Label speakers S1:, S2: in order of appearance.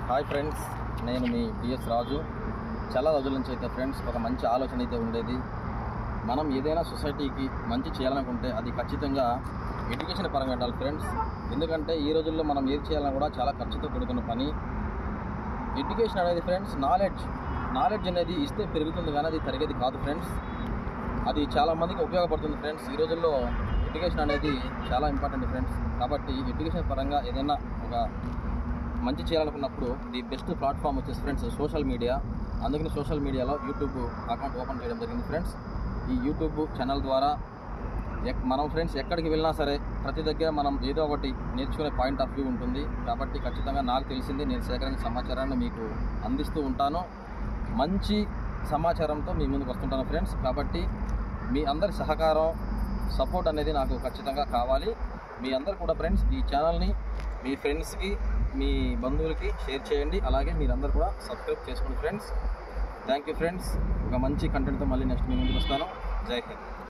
S1: Hi friends, నేను మీ DS రాజు. చాలా రోజుల నుంచి అయితే ఫ్రెండ్స్ ఒక మంచి ఆలోచన అయితే ఉండేది. మనం ఏదైనా సొసైటీకి మంచి చేయాలనుకుంటే అది ఖచ్చితంగా ఎడ్యుకేషన్ పరంగా ఉండాలి ఫ్రెండ్స్. ఎందుకంటే ఈ రోజుల్లో మనం ఏది చేయాలన్నా కూడా చాలా ఖర్చుతో కూడుకున్న పని. ఎడ్యుకేషన్ అనేది ఫ్రెండ్స్ నాలెడ్జ్ అనేది ఇస్తే పెరుగుతుంది కానీ అది తరిగేది కాదు ఫ్రెండ్స్. అది చాలామందికి ఉపయోగపడుతుంది ఫ్రెండ్స్. ఈ రోజుల్లో ఎడ్యుకేషన్ అనేది చాలా ఇంపార్టెంట్ ఫ్రెండ్స్. కాబట్టి ఎడ్యుకేషన్ పరంగా ఏదైనా ఒక మంచి చేయాలనుకున్నప్పుడు ది బెస్ట్ ప్లాట్ఫామ్ వచ్చేసి ఫ్రెండ్స్ సోషల్ మీడియా. అందుకని సోషల్ మీడియాలో యూట్యూబ్ అకౌంట్ ఓపెన్ చేయడం జరిగింది ఫ్రెండ్స్. ఈ యూట్యూబ్ ఛానల్ ద్వారా మనం ఫ్రెండ్స్ ఎక్కడికి వెళ్ళినా సరే ప్రతి దగ్గర మనం ఏదో ఒకటి నేర్చుకునే పాయింట్ ఆఫ్ వ్యూ ఉంటుంది. కాబట్టి ఖచ్చితంగా నాకు తెలిసింది నేను సేకరించిన సమాచారాన్ని మీకు అందిస్తూ ఉంటాను. మంచి సమాచారంతో మీ ముందుకు వస్తుంటాను ఫ్రెండ్స్. కాబట్టి మీ అందరి సహకారం సపోర్ట్ అనేది నాకు ఖచ్చితంగా కావాలి. మీ అందరు కూడా ఫ్రెండ్స్ ఈ ఛానల్ని మీ ఫ్రెండ్స్కి మీ బంధువులకి షేర్ చేయండి. అలాగే మీరందరూ కూడా సబ్స్క్రైబ్ చేసుకోండి ఫ్రెండ్స్. Thank you friends. ఒక మంచి కంటెంట్తో మళ్ళీ నెక్స్ట్ మీ ముందుకు వస్తాను. జై హింద్.